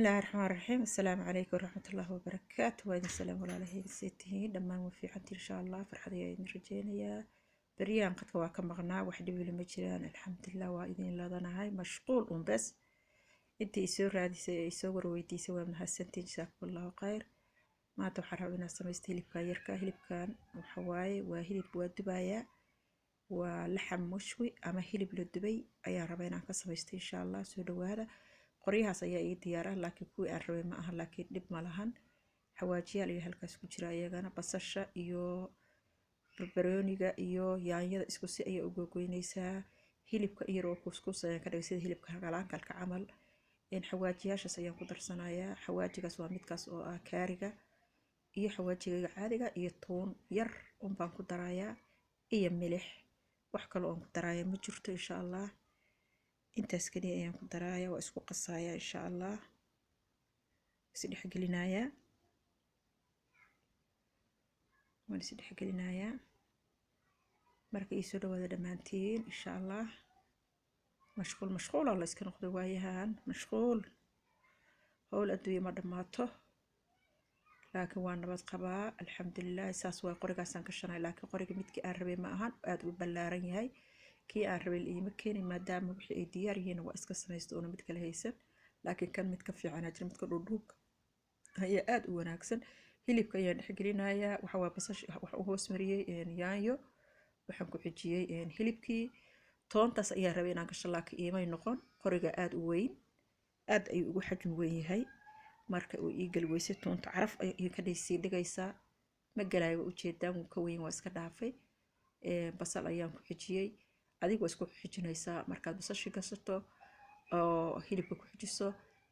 الله الرحمن الرحيم. السلام عليكم ورحمة الله وبركاته. وين السلام عليكم سيتهين لما وفي عندي إن شاء الله فرحة رجينا بريان قد كواكب مغنى وحدي ولا مجران الحمد لله وإذن لا ضنا هاي مشغول بس انت يسور هذه يسور ويدي سوى من هالسنتين جزاكم الله خير. ما توحر بنا سميست هلب كايركا هلب كان وحواي وهلب ودبايا ولحم مشوي أما هلب للدبي أي ربينا كسميست إن شاء الله سودو هذا qoryahaas ayaa ii diyaara laakiin kuwii aan rabay ma aha laakiin dhib ma lahan xawaajiyaal iyo halkaas ku jira iyagana basasha iyo barbarooniga iyo yaanyada isku si ayaa u googoynaysaa hilibka iyadoo kuskus ayaan ka dhigay sida hilibka galaankalka camal xawaajiyaashaas ayaan ku darsanayaa xawaajigaas waa midkaas oo ah kaariga iyo xawaajiga caadiga iyo toon yar un baan ku darayaa iyo milix wax kale oo aan ku darayaa ma jirto insha Allah intaas kaliya ayaan ku darayaa waa isku qasayaa insha Allah isdhex gelinayaa marka ay soo dhawaado dhamaantiin insha Allah mashquul Allah iska noqdo waayahan mashquul hawl adduunyo ma dhamaato laakiin waan nabad qabaa alxamdulillah saas waa qorigaasaan ka shanay laakiin qoriga midkii aan rabay ma ahan aad u ballaaran yahay kii aan rabay iima keenin maadaama wixii ay diyaar yihiin waa iska samaysto oo mid kale haysan laakiin kan mid ka fiican ajir midka dhudhuub ayaa aad u wanaagsan hilibka ayaan dhex gelinayaa waxa waa basash wax u hoos mariyay yaanyo waxaan ku xijiyay hilibkii toontaas ayaa rabay inaan gasho laakiin iimay noqon qoriga aad u weyn aad ay ugu xajm weyn yahay marka uu ii gal weysay toonta caraf ay ka dhigaysaa ma galaayo u jeedaan uu ka weyn waa iska dhaafay basal ayaan ku xijiyay adigu isku xijinaysaa markaad basasha gasato oo hilibka ku xijiso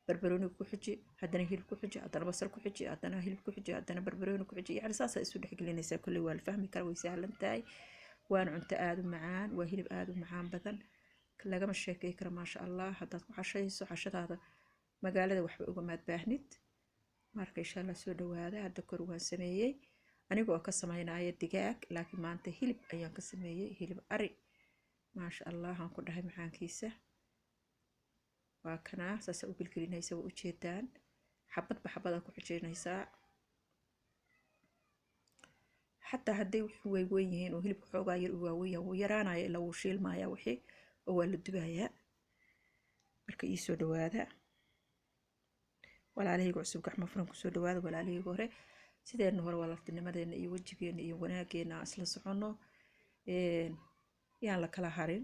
barbarooniga ku xiji haddana hilib ku xiji haddana basal ku xiji haddana hilib ku xiji haddana barbarooni ku xiji yani saas ay isu dhex gelinaysaa kulli waa la fahmi karaa way sahlan tahay waana cunto aad u macaan waa hilib aad u macaan badan lagama sheekay karo maasha Allah haddaad ku xashayso xashadaada magaalada waxba uga maad baahnid marka insha Allah soo dhawaada hadda kor waan sameeyay anigoo ka sameynaya digaag laakiin maanta hilib ayaan ka sameeyay hilib ari ما شاء الله هنكون ده معاك كيسة وكنا سأسوي بالكرينة يسوي وجهتان حبت بحبت أكو حجينا يسا حتى هدي وحوي وين وهلب حوجا يروي ويرانا لو شيل ما يوحي هو الدباية مركي سود هذا ولا عليه قعسوك أحمد فرنك سود هذا ولا عليه قهره سيدنا النهار ولا في النمذجة يوجهين يوناكينا أصل صحنه yaan la kala harin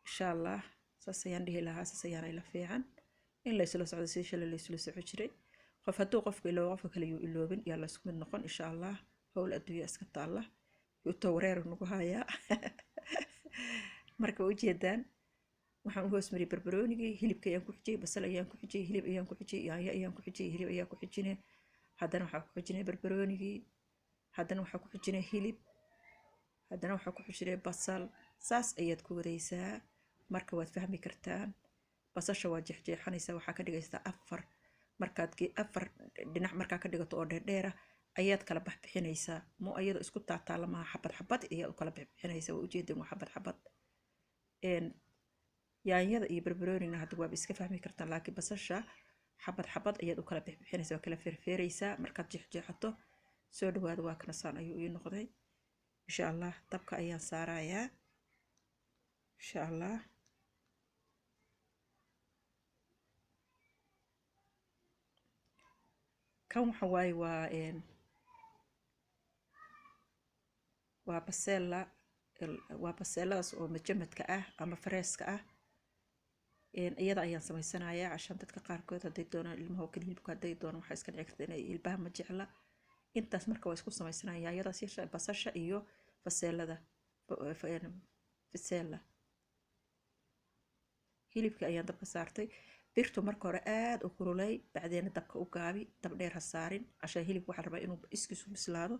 insha Allah saas ayaan dhihi lahaa saas ayaan ila fiican in la isla socdo si shalay la isla socdo jiray qof hadduu qofka ilaa qofka kale uu iloobin yaa la isku mid noqon insha Allah hawl adduunyo iska taala iyo tawreer nagu haya marka u jeedaan waxaan u hoos mariyay barbaroonigii hilibka ayaan ku xijiyay basal ayaan ku xijiyay hilib ayaan ku xijiyay yaanyo ayaan ku xijiyay hilib ayaan ku xijinay haddana waxaan ku xijinay barbaroonigii haddana waxaan ku xijinay hilib haddana waxaa ku xijirey basal saas ayaad ku wadaysaa marka waad fahmi kartaan basasha waa jeexjeexanaysaa waxaa ka dhigaysaa afar dhinac markaa ka dhigato oo dheerdheer ah ayaad kala baxbixinaysaa mo ayada isku taataala ma xabad ayaad u kala baxbixinaysaa waa ujeedin waa xabad yaanyada iyo barbaroonina hadda waa iska fahmi kartaan laakiin basasha xabad ayaad u kala baxbixinaysaa waa kala feerfeeraysaa markaad jeexjeexato soo dhawaada waa kana saan ayuu ii noqday إن شاء الله طبقة أيام سارايا إن شاء الله كم حواي وبسلة أو مجمد كأه أما فريس كأه إيضا أيام سمي سنايا عشان تتكقار كوتا ديدونا المهوكين هيلبكا ديدونا وحيس كان عكتنا البهم مجعلة intaas marka waa isku samaysanaya yaanyada siisha basasha iyo faseelada hilibka ayaan dabka saartay birtu marka hore aad u kululay bacdeena dabka u gaabi dab dheer ha saarin cashaa hilib waxa la rabaa inuu iskiisu bislaado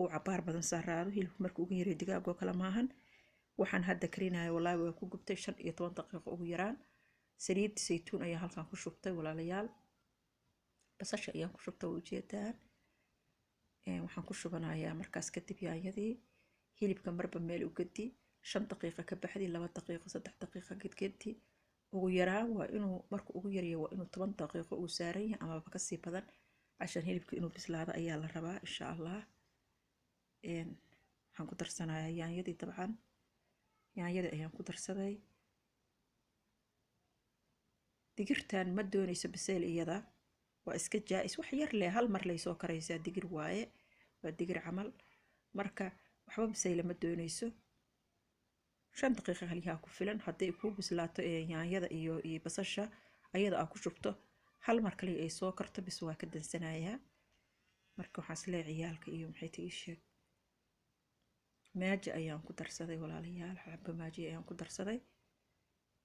oo cabaar badan saaraado hilibku marka ugu yaray digaagoo kale maahan waxaan hadda karinayaa wallahi waa ku gubtay 15 daqiiqo ugu yaraan saliid saytuun ayaa halkan ku shubtay walaalayaal basasha ayaan ku shubtay ujeedaan waxaan ku shubanayaa markaas kadib yaanyadii hilibka marba meel u gadi 5 daqiiqo ka baxdi 2 daqiiqo 3 daqiiqo gedgedi ugu yaraan waa inuu marka ugu yaryahay waa inuu 10 daqiiqo uu saaran yahay amaba ka sii badan cashan hilibka inuu bislaado ayaa la rabaa insha Allah. waxaan ku darsanayaa yaanyadii dabcan yaanyadii ayaan ku darsaday. digirtan ma doonayso bisayl iyada waa iska jaa'is wax yar leh hal mar lay soo karaysaa digir waaye waa digir camal marka waxba bisayl ma doonayso 5 daqiiqo kaliya ku filan haddii ku bislaato yaanyada iyo basasha ayada aad ku shubto hal mar kaliya ay soo karto bis waa ka dansanayaa. marka waxaan isleeyahay ciyaalka iyo maxay tii sheeg maaji ayaan ku darsaday walaalayaal xabba maaji ayaan ku darsaday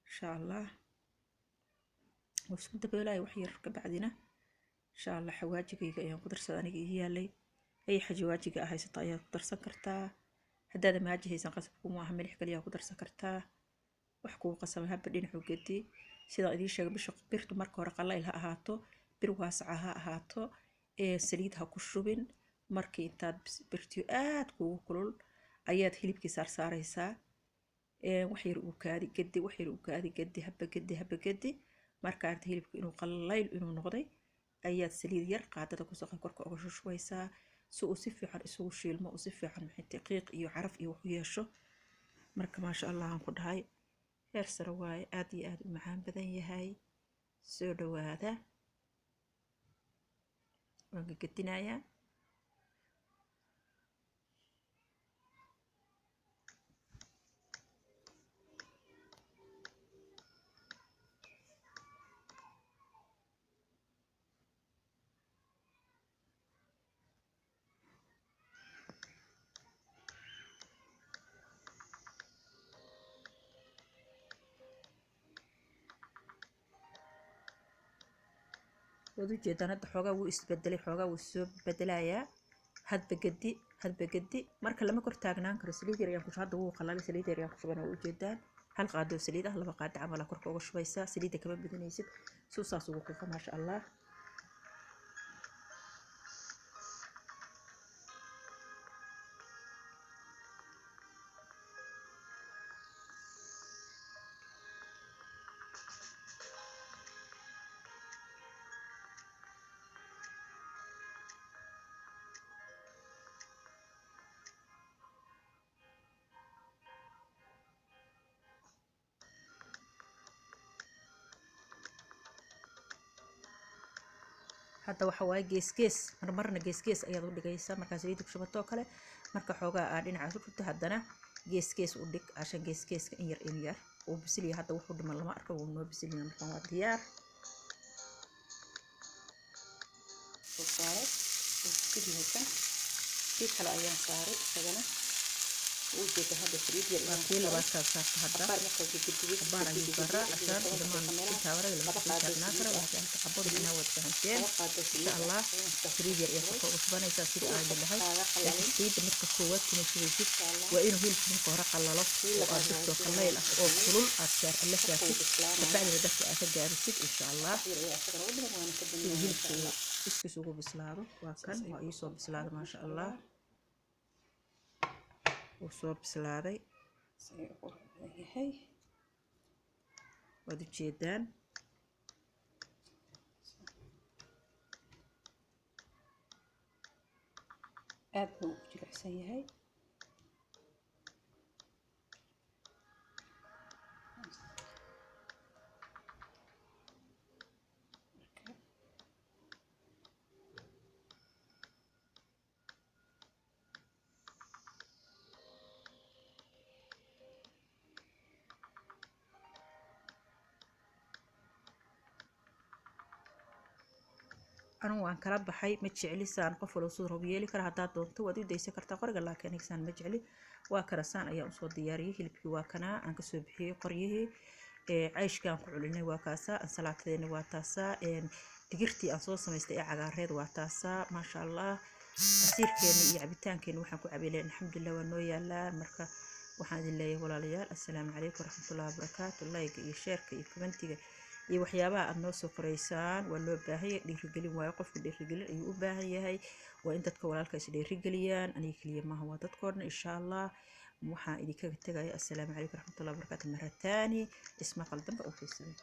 insha Allah. واسكو دبلاي وحير كبعدنا إن شاء الله حواجك أيام قدر صدقني هي اللي أي حاجة واجك هاي ستايا قدر سكرتها هذا ما أجي هي سنقصكم وهم اللي حكى لي قدر سكرتها وحكوا قسمها بدين حوجتي سيدا إذا شيء بشق بيرت مركو رق الله لها هاتو برواسعها هاتو سليدها كشوبين مركي تاد برتيات كل أيات هليب كسر ساريسا وحير وكادي جدي وحير وكادي جدي هبة جدي marka aad hilibku inuu qallayl inuu noqday ayaad saliid yar qaadada ku soo korka uga shushwaysaa si uu si fiican isugu shiilmo oo si fiican maxay daqiiq iyo caraf iyo wax yeesho. marka ma sha Allah aan ku dhahay heer sare waay aad iyo aad u macaan badan yahay. soo dhawaada waan gadinayaa ودو جيدان هاد حوغا وو اسبدلي حوغا وو سو بدلايا هاد بقدي marka lama kor taagnaan karo saliid yar ayaan ku shubaa wuu qalal saliid yar ayaan ku shubaa oo jeedaan hal qaado saliid ah laba qaado camal korka uga shubaysaa saliida kama badinaysid soo saas ugu qiiqa ma sha Allah. hadda waxa way gees marmarna gees ayaad u dhigaysaa marka saliid ku shubato kale marka xoogaa aad dhinaca u rugto haddana gees u dhig ashan geeska in yar oo bisil hadda wuxuu dhiman lama arko oo noo bisil marka waa diyaar soo saaray kii kale ayaan saaray isagana وجد هذا فريد يلا كل واحد صار هذا عبارة عن برا عشان لما كنت أورا لما كنت ناكرة وعشان تقبل هنا وتفهمتين إن شاء الله فريد يلا فوق وصبنا يصير عاد لهاي لكن فريد مثل قوات كنا شويت وإنه هي الفريق ورق الله لف وأرجع خليل أو كلول أشار الله شافي بعد ما دخل أشجع رسيد إن شاء الله هي الفريق إسكسوه بسلاره وكان ويسوع بسلاره ما شاء الله وصوب سلادي هي ودي جيدان أبو جرح سيهاي أنا وان كلا بحي متشعلي سان قفل وصور وبيالي كره هذا دونته ودي ديسة كرتا قرق الله كان إنسان متشعلي وكرسان أيام صوت دياري هلبي وكنا أنك سبحي قريه عيش كان قعلنا وكاسا الصلاة ذين واتاسا تجرتي أصوص ما يستطيع عقاريد واتاسا ما شاء الله أسير كان يعبتان كان وحنكو عبيلين الحمد لله والنويا الله مركا وحمد الله ولا ليال. السلام عليكم ورحمة الله وبركاته. الله يشارك يكمنتي iyo waxyaabaha aad noo soo qoraysaan waa loo baahan yahay dhiirigelin waayo qofka dhiirigelin ayuu u baahan yahay waa in dadka walaalka is dhiirigeliyaan aniga kaliya maaha waa dadkoodna insha Allah waxaan idinkaga tagayo assalaamu calaykum waraxmatullahi wabarakaatu marataani isma qaldanba oo fiirsaday